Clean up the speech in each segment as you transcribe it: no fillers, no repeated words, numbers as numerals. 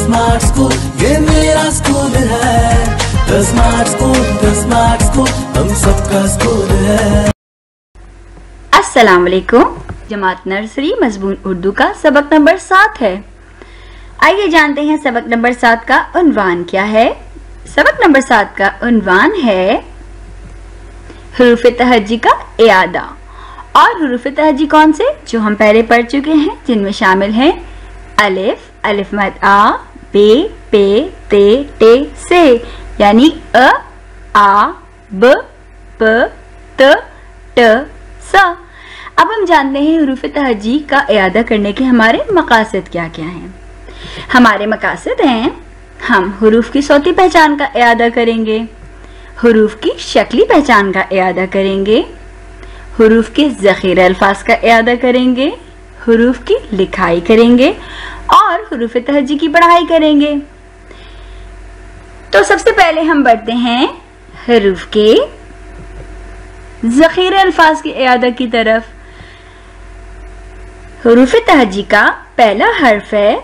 Smart school, ये मेरा school है। द स्मार्ट स्कूल, हम सबका स्कूल है। अस्सलाम वालेकुम। जमात नर्सरी मजमून उर्दू का सबक नंबर 7 है। आइए जानते हैं सबक नंबर 7 का उन्वान क्या है। सबक नंबर 7 का उन्वान है हुरूफ तहज्जी का इयादा। और हुरूफ तहज्जी कौन से, जो हम पहले पढ़ चुके हैं, जिनमें शामिल हैं अलिफ, अलिफ मद आ, बे, पे, ते, टे, से, यानी अ, आ, ब, प, त, ट, स। अब हम जानते हैं हुरूफ तहज्जी का इयादा करने के हमारे मकासद क्या क्या हैं। हमारे मकासद हैं, हम हुरूफ की सौती पहचान का इयादा करेंगे, हुरूफ की शक्ली पहचान का इयादा करेंगे, हुरूफ के ज़ख़ीरा अल्फाज का इयादा करेंगे, हुरूफ की लिखाई करेंगे और हुरूफ तहज्जी की पढ़ाई करेंगे। तो सबसे पहले हम बढ़ते हैं हुरूफ के ज़ख़ीरा अल्फाज के इयादा की तरफ। हुरूफ तहज्जी का पहला हर्फ है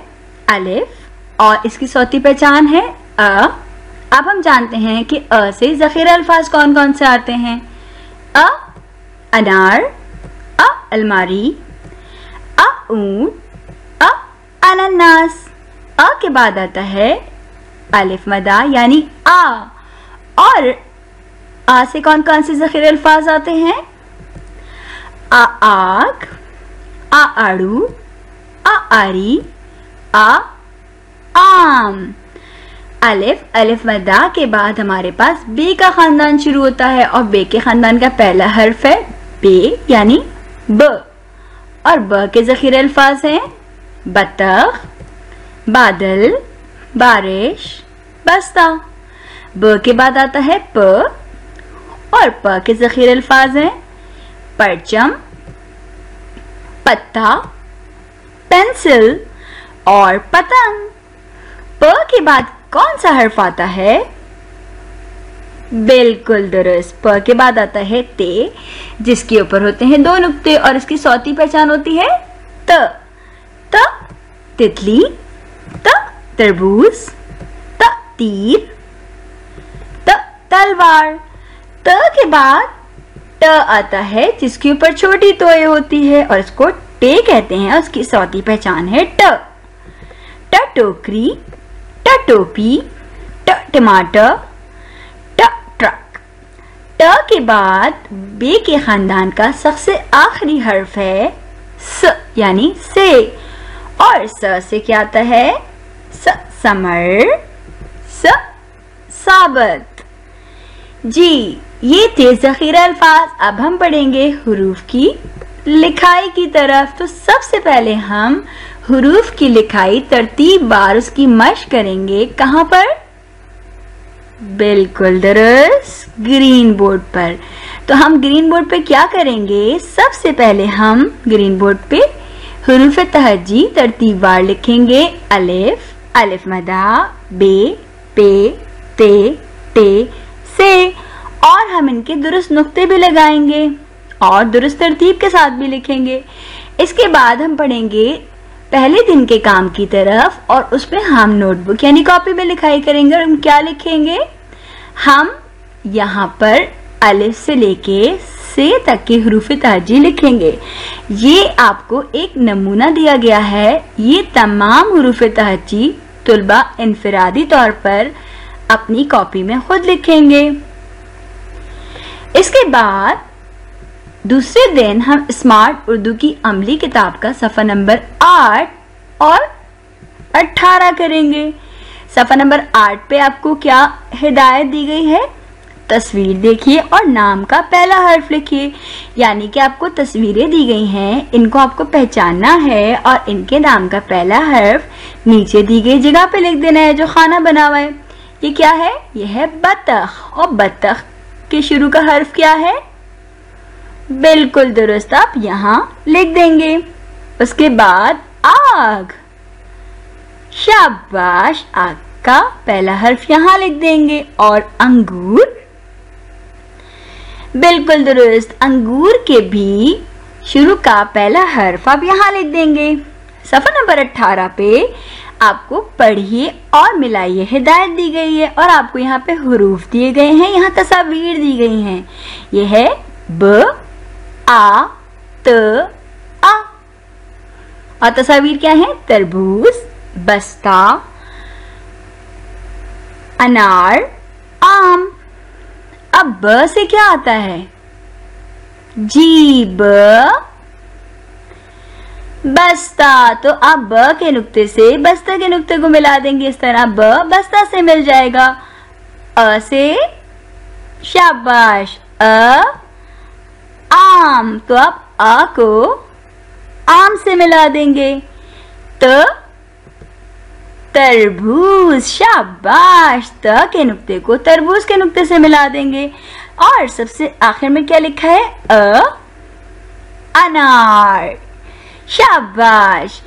अलिफ और इसकी सौती पहचान है अ। अब हम जानते हैं कि अ से ज़ख़ीरा अल्फाज कौन कौन से आते हैं। अ अनार, अ अलमारी, अ ऊंट, अ अनानास। अ के बाद आता है अलिफ मदा यानी आ। और आ से कौन कौन से ज़ख़ीरा अल्फाज आते हैं। आ आग, आ आड़ू, आ आरी, आ आम। अलिफ, अलिफ मदा के बाद हमारे पास बे का खानदान शुरू होता है और बे के खानदान का पहला हर्फ है बे यानी ब। और ब के ज़ख़ीरा अल्फाज हैं बतख, बादल, बारिश, बस्ता। ब के बाद आता है प और प के ज़ख़ीरा अल्फाज हैं परचम, पत्ता, पेंसिल और पतंग। प के बाद कौन सा हर्फ आता है। बिल्कुल दुरुस्त, प के बाद आता है ते, जिसके ऊपर होते हैं 2 नुक्ते और इसकी सौती पहचान होती है त। त तितली, त तरबूज, त तीर, त तलवार। त के बाद ट आता है, जिसके ऊपर छोटी तोय होती है और इसको टे कहते हैं। उसकी सौती पहचान है ट। ट टोकरी, ट टोपी, ट टमाटर, ट ट्रक। ट के बाद बे के खानदान का सबसे आखिरी हर्फ है स यानी से। और स से क्या आता है। स समर, स साबत। जी, ये थे ज़ख़ीरा अल्फाज। अब हम पढ़ेंगे हुरूफ की लिखाई की तरफ। तो सबसे पहले हम हुरूफ की लिखाई तरतीब बार उसकी मश्क करेंगे। कहाँ पर। बिल्कुल दुरुस्त, ग्रीन बोर्ड पर। तो हम ग्रीन बोर्ड पे क्या करेंगे, सबसे पहले हम ग्रीन बोर्ड पे हुरूफ तहज्जी तरतीब बार लिखेंगे। अलिफ, अलिफ मदा, बे, पे, ते, टे, से। और हम इनके दुरुस्त नुक्ते भी लगाएंगे और दुरुस्त तरतीब के साथ भी लिखेंगे। इसके बाद हम पढ़ेंगे पहले दिन के काम की तरफ और उस पर हम नोटबुक यानी कॉपी में लिखाई करेंगे। और हम क्या लिखेंगे, हम यहाँ पर अलिफ से लेके से तक के हुरूफ तहज्जी लिखेंगे। ये आपको एक नमूना दिया गया है। ये तमाम हुरूफ तहज्जी तुलबा इनफरादी तौर पर अपनी कॉपी में खुद लिखेंगे। इसके बाद दूसरे दिन हम स्मार्ट उर्दू की अमली किताब का सफ़ा नंबर 8 और 18 करेंगे। सफ़ा नंबर 8 पे आपको क्या हिदायत दी गई है, तस्वीर देखिए और नाम का पहला हर्फ लिखिए। यानी कि आपको तस्वीरें दी गई हैं, इनको आपको पहचानना है और इनके नाम का पहला हर्फ नीचे दी गई जगह पे लिख देना है जो खाना बना हुआ है। ये क्या है, यह है बतख। और बतख के शुरू का हर्फ क्या है। बिल्कुल दुरुस्त, आप यहाँ लिख देंगे। उसके बाद आग, शाबाश, आग का पहला हर्फ यहाँ लिख देंगे। और अंगूर, बिल्कुल दुरुस्त, अंगूर के भी शुरू का पहला हर्फ आप यहाँ लिख देंगे। सफ़ा नंबर 18 पे आपको पढ़िए और मिलाइए हिदायत दी गई है और आपको यहाँ पे हुरूफ दिए गए हैं, यहाँ तस्वीर दी गई हैं। ये है ब आ त आ और तस्वीर क्या है? तरबूज, बस्ता, अनार, आम। अब ब से क्या आता है? जी ब बस्ता। तो आप ब के नुक्ते से बस्ता के नुक्ते को मिला देंगे, इस तरह ब बस्ता से मिल जाएगा। अ से शाबाश आम, तो आप आ को आम से मिला देंगे। त तरबूज, शाबाश, त के नुक्ते को तरबूज के नुक्ते से मिला देंगे। और सबसे आखिर में क्या लिखा है? अनार, शाबाश।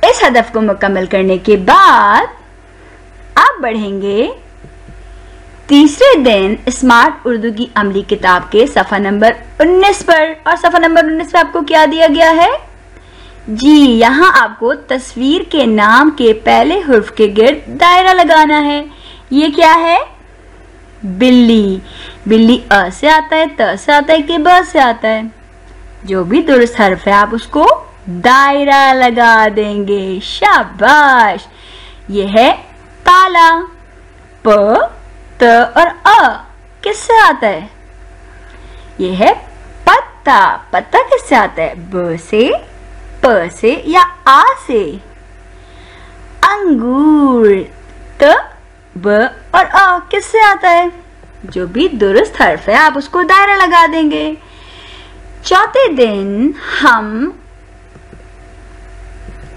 इस हदफ को मुकम्मल करने के बाद आप बढ़ेंगे तीसरे दिन स्मार्ट उर्दू की अमली किताब के सफ़ा नंबर 19 पर। और सफ़ा नंबर 19 पे आपको क्या दिया गया है? जी, यहाँ आपको तस्वीर के नाम के पहले हुर्फ के गिर्द दायरा लगाना है। ये क्या है? बिल्ली। बिल्ली अ से आता है, त से आता है कि ब से आता है? जो भी दुरुस्त हर्फ है आप उसको दायरा लगा देंगे। शाबाश। ये है ताला। प, त और अ किससे आता है? ये है पत्ता। पत्ता किससे आता है? ब से, प से या आ से? अंगूर। त, ब और अ किससे आता है? जो भी दुरुस्त हर्फ है आप उसको दायरा लगा देंगे। चौथे दिन हम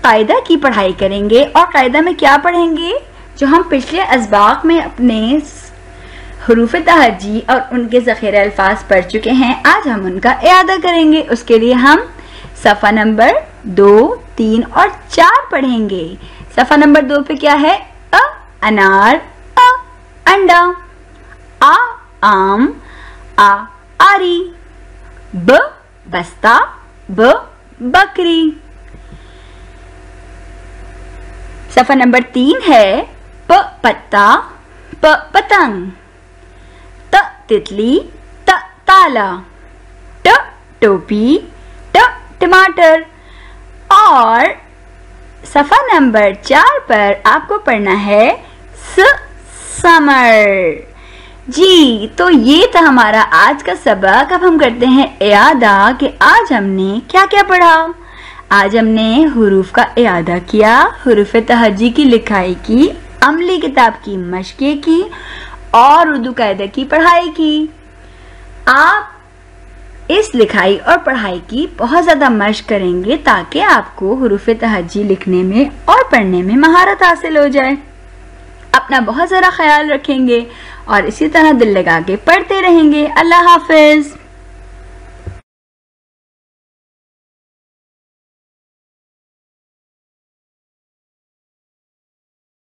कायदा की पढ़ाई करेंगे। और कायदा में क्या पढ़ेंगे? जो हम पिछले असबाक में अपने हुरूफ तहज्जी और उनके ज़ख़ीरे अल्फाज पढ़ चुके हैं, आज हम उनका इयादा करेंगे। उसके लिए हम सफ़ा नंबर 2, 3 और 4 पढ़ेंगे। सफ़ा नंबर 2 पे क्या है? अ अनार, अ अंडा, आ आम, आ आरी, ब बस्ता, ब बकरी। सफ़ा नंबर 3 है प पत्ता, प पतंग, त तितली, त ताला, ट टोपी, ट टमाटर। और सफ़ा नंबर 4 पर आपको पढ़ना है समर। जी, तो ये था हमारा आज का सबक। अब हम करते हैं इयादा कि आज हमने क्या क्या पढ़ा। आज हमने हुरूफ का इयादा किया, हुरूफ तहज्जी की लिखाई की, अमली किताब की मशक़ें की और उर्दू कायदे की पढ़ाई की। आप इस लिखाई और पढ़ाई की बहुत ज़्यादा मशक़ करेंगे ताकि आपको हुरूफ तहज्जी लिखने में और पढ़ने में महारत हासिल हो जाए। अपना बहुत ज़रा ख्याल रखेंगे और इसी तरह दिल लगा के पढ़ते रहेंगे। अल्लाह हाफ़िज़।